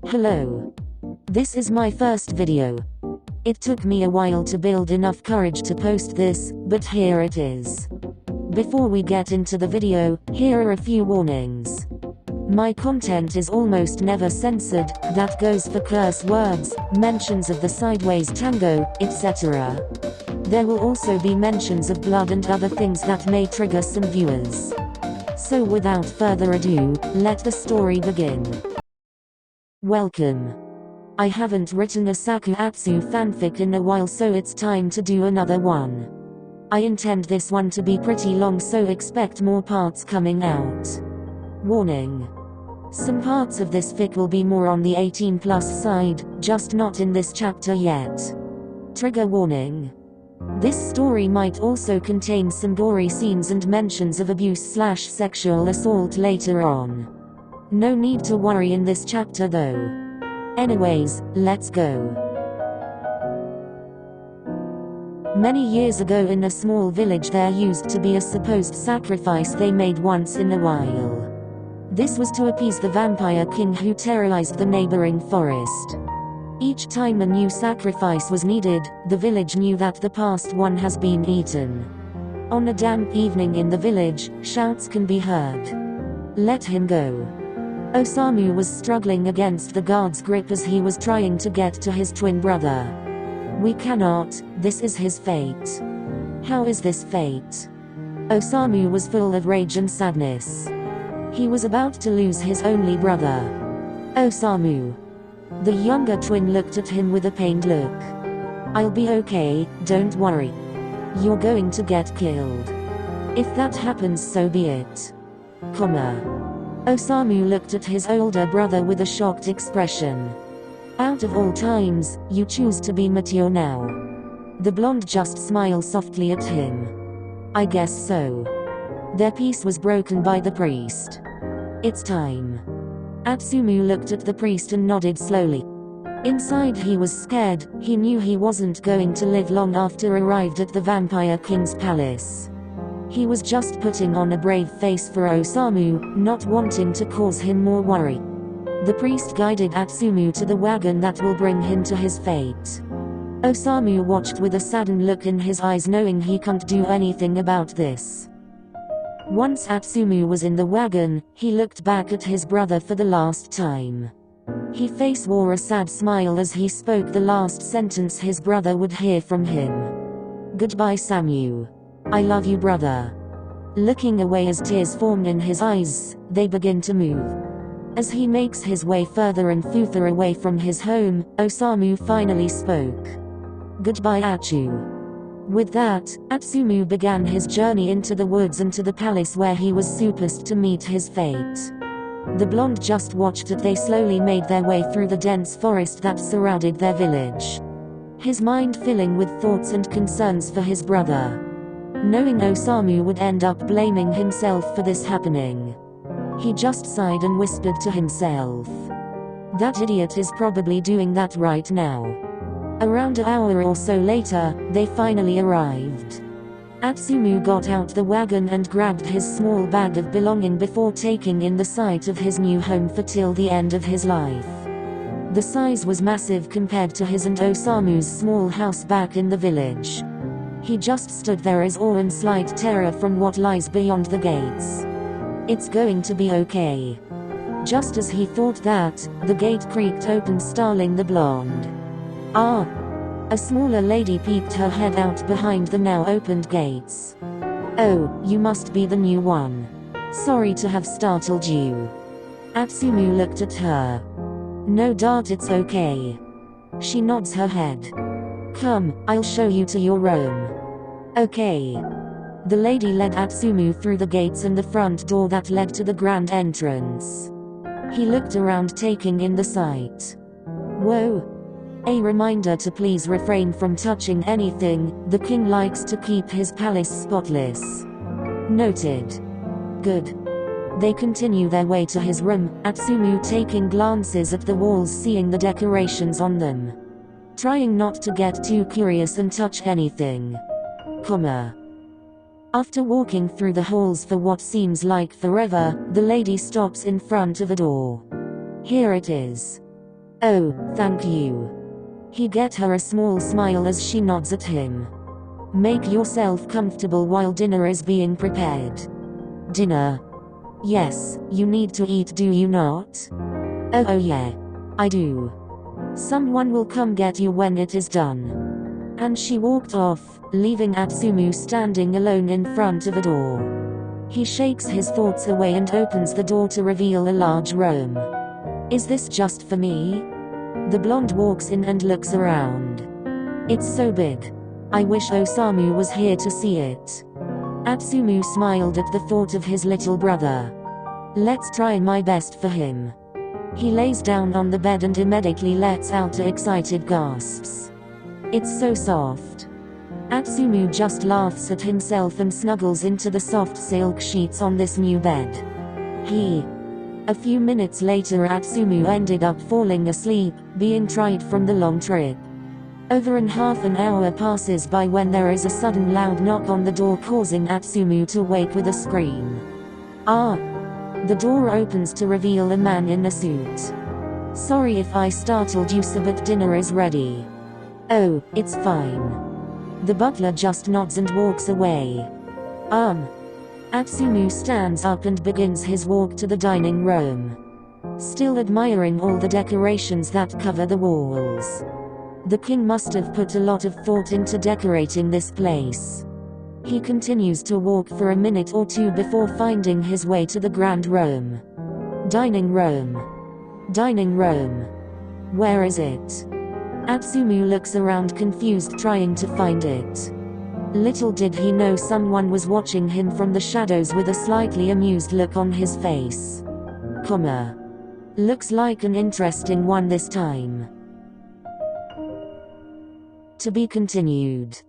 Hello. This is my first video. It took me a while to build enough courage to post this, but here it is. Before we get into the video, here are a few warnings. My content is almost never censored, that goes for curse words, mentions of the sideways tango, etc. There will also be mentions of blood and other things that may trigger some viewers. So without further ado, let the story begin. Welcome. I haven't written a SakuAtsu fanfic in a while, so it's time to do another one. I intend this one to be pretty long, so expect more parts coming out. Warning. Some parts of this fic will be more on the 18+ side, just not in this chapter yet. Trigger warning. This story might also contain some gory scenes and mentions of abuse/sexual assault later on. No need to worry in this chapter though. Anyways, let's go. Many years ago in a small village there used to be a supposed sacrifice they made once in a while. This was to appease the vampire king who terrorized the neighboring forest. Each time a new sacrifice was needed, the village knew that the past one has been eaten. On a damp evening in the village, shouts can be heard. Let him go. Osamu was struggling against the guard's grip as he was trying to get to his twin brother. We cannot, this is his fate. How is this fate? Osamu was full of rage and sadness. He was about to lose his only brother. Osamu. The younger twin looked at him with a pained look. I'll be okay, don't worry. You're going to get killed. If that happens, so be it. Osamu looked at his older brother with a shocked expression. Out of all times, you choose to be mature now. The blonde just smiled softly at him. I guess so. Their peace was broken by the priest. It's time. Atsumu looked at the priest and nodded slowly. Inside he was scared, he knew he wasn't going to live long after arrived at the Vampire King's palace. He was just putting on a brave face for Osamu, not wanting to cause him more worry. The priest guided Atsumu to the wagon that will bring him to his fate. Osamu watched with a saddened look in his eyes, knowing he can't do anything about this. Once Atsumu was in the wagon, he looked back at his brother for the last time. His face wore a sad smile as he spoke the last sentence his brother would hear from him. Goodbye, Samu. I love you, brother. Looking away as tears formed in his eyes, they begin to move. As he makes his way further and further away from his home, Osamu finally spoke. Goodbye, Atsu. With that, Atsumu began his journey into the woods and to the palace where he was supposed to meet his fate. The blonde just watched as they slowly made their way through the dense forest that surrounded their village. His mind filling with thoughts and concerns for his brother. Knowing Osamu would end up blaming himself for this happening. He just sighed and whispered to himself. That idiot is probably doing that right now. Around an hour or so later, they finally arrived. Atsumu got out the wagon and grabbed his small bag of belonging before taking in the sight of his new home for till the end of his life. The size was massive compared to his and Osamu's small house back in the village. He just stood there as awe and slight terror from what lies beyond the gates. It's going to be okay. Just as he thought that, the gate creaked open, startling the blonde. Ah! A smaller lady peeked her head out behind the now opened gates. Oh, you must be the new one. Sorry to have startled you. Atsumu looked at her. No doubt, it's okay. She nods her head. Come, I'll show you to your room. Okay. The lady led Atsumu through the gates and the front door that led to the grand entrance. He looked around, taking in the sight. Whoa. A reminder to please refrain from touching anything, the king likes to keep his palace spotless. Noted. Good. They continue their way to his room, Atsumu taking glances at the walls, seeing the decorations on them. Trying not to get too curious and touch anything. After walking through the halls for what seems like forever, the lady stops in front of a door. Here it is. Oh, thank you. He gets her a small smile as she nods at him. Make yourself comfortable while dinner is being prepared. Dinner? Yes, you need to eat, do you not? Oh yeah. I do. Someone will come get you when it is done. And she walked off, leaving Atsumu standing alone in front of a door. He shakes his thoughts away and opens the door to reveal a large room. Is this just for me? The blonde walks in and looks around. It's so big. I wish Osamu was here to see it. Atsumu smiled at the thought of his little brother. Let's try my best for him. He lays down on the bed and immediately lets out excited gasps. It's so soft. Atsumu just laughs at himself and snuggles into the soft silk sheets on this new bed. A few minutes later Atsumu ended up falling asleep, being tired from the long trip. Over half an hour passes by when there is a sudden loud knock on the door causing Atsumu to wake with a scream. The door opens to reveal a man in a suit. Sorry if I startled you sir, but dinner is ready. Oh, it's fine. The butler just nods and walks away. Atsumu stands up and begins his walk to the dining room. Still admiring all the decorations that cover the walls. The king must have put a lot of thought into decorating this place. He continues to walk for a minute or two before finding his way to the grand room. Dining room. Dining room. Where is it? Atsumu looks around confused trying to find it. Little did he know someone was watching him from the shadows with a slightly amused look on his face. Looks like an interesting one this time. To be continued.